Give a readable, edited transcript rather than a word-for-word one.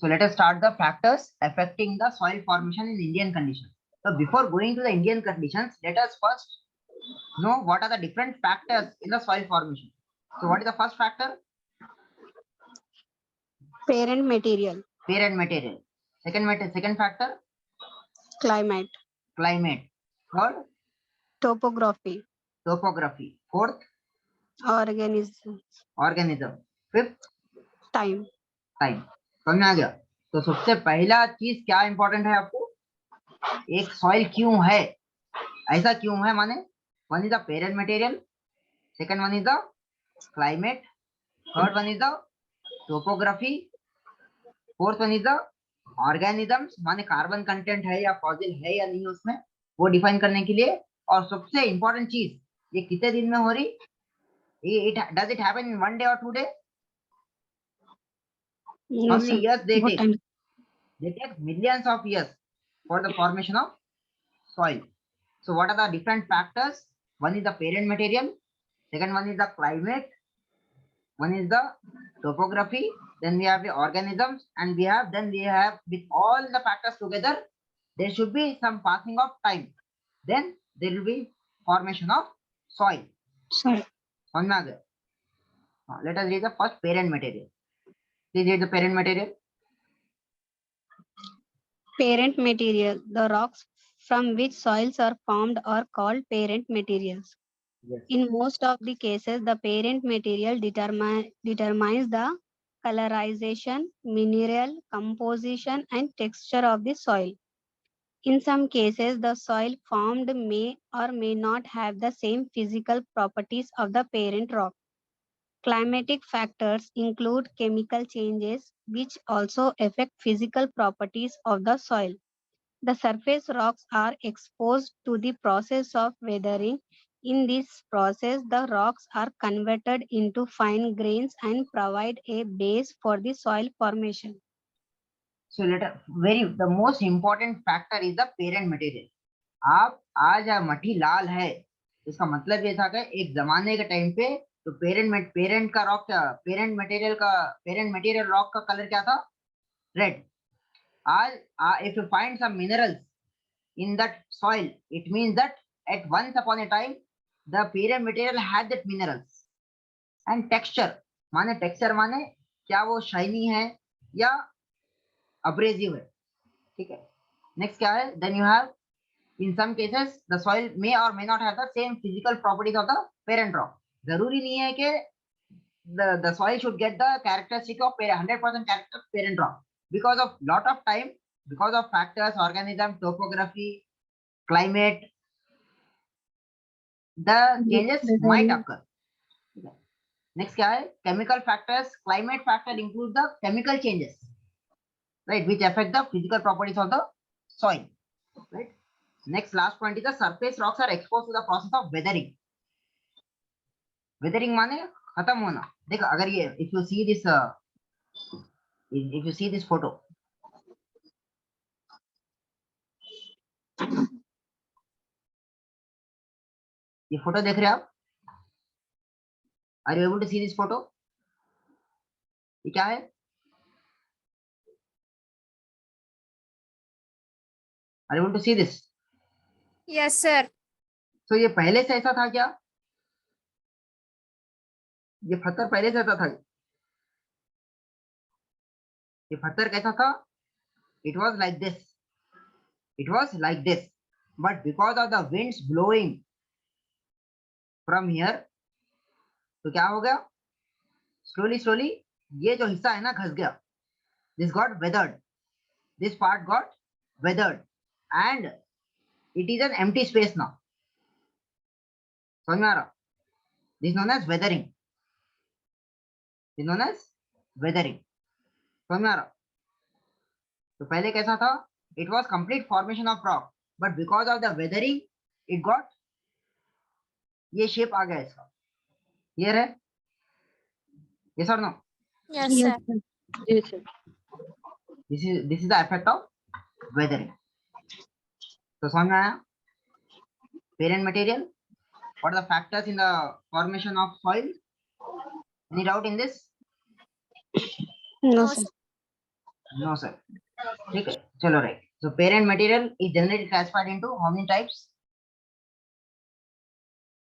So let us start the factors affecting the soil formation in Indian conditions. So before going to the Indian conditions, let us first know what are the different factors in the soil formation. So what is the first factor? Parent material. Parent material. Second factor? Climate. Climate. Third? Topography. Topography. Fourth? Organisms. Organism. Fifth? Time. Time. समझ में आ गया? तो सबसे पहला चीज क्या important है आपको, एक सॉइल क्यों है, ऐसा क्यों है, माने one is the parent material, second one is the climate, third one is the topography, fourth one is the organisms, माने कार्बन कंटेंट है या फॉसिल है या नहीं उसमें, वो डिफाइन करने के लिए। और सबसे इंपॉर्टेंट चीज, ये कितने दिन में हो रही, does it happen in one day और 2 day? No, How many sir. years they What take? time? They take millions of years for the formation of soil. So what are the different factors? One is the parent material, second one is the climate, one is the topography, then we have the organisms, and we have with all the factors together, there should be some passing of time. Then there will be formation of soil. Sorry. Let us read the first parent material. Please read the parent material. Parent material. The rocks from which soils are formed are called parent materials. Yes. In most of the cases, the parent material determines the colorization, mineral composition, and texture of the soil. In some cases, the soil formed may or may not have the same physical properties of the parent rock. Climatic factors include chemical changes, which also affect physical properties of the soil. The surface rocks are exposed to the process of weathering. In this process, the rocks are converted into fine grains and provide a base for the soil formation. So the most important factor is the parent material. आप आज मट्टी लाल है, इसका मतलब ये था कि एक जमाने के टाइम पे तो पेरेंट का रॉक, पेरेंट मटेरियल रॉक का कलर क्या था, रेड. आज if you find some minerals in that soil, it means that at once upon a time the parent material had that minerals. And texture माने क्या वो shiny है या abrasive है, ठीक है. नेक्स्ट क्या है, then you have in some cases the soil may or may not have the same physical properties of the parent rock. जरूरी नहीं है कि the soil should get the characteristic of 100% character parent rock, because of lot of time, because of factors, organism, topography, climate, the changes might occur. Next क्या है, chemical factors. Climate factor includes the chemical changes, right, which affect the physical properties of the soil, right. Next, last point is the surface rocks are exposed to the process of weathering. Weathering माने खत्म होना. देखो अगर ये if you see this photo, ये photo देख रहे हैं आप, are you able to see this photo? ये क्या है, are you able to see this? Yes sir. तो ये पहले से ऐसा था क्या, ये पत्थर पहले से ऐसा था, ये पत्थर कैसा था, it was like this, but because of the winds blowing from here, तो क्या हो गया, slowly ये जो हिस्सा है ना घस गया, this got weathered, this part got weathered, and it is an empty space now. समझ में आ रहा? This is known as weathering. समझ में आ रहा? तो पहले कैसा था, it was complete formation of rock, but because of the weathering it got ये शेप आ गया इसका. क्लियर है? Yes or no? Yes sir. Yes, sir. This is the effect of weathering. तो समझ में आया? Parent material. What are the factors in the formation of soil? Any doubt in this? No, No, sir. No, sir. ठीक है, चलो right. So parent material is generally classified into how many types?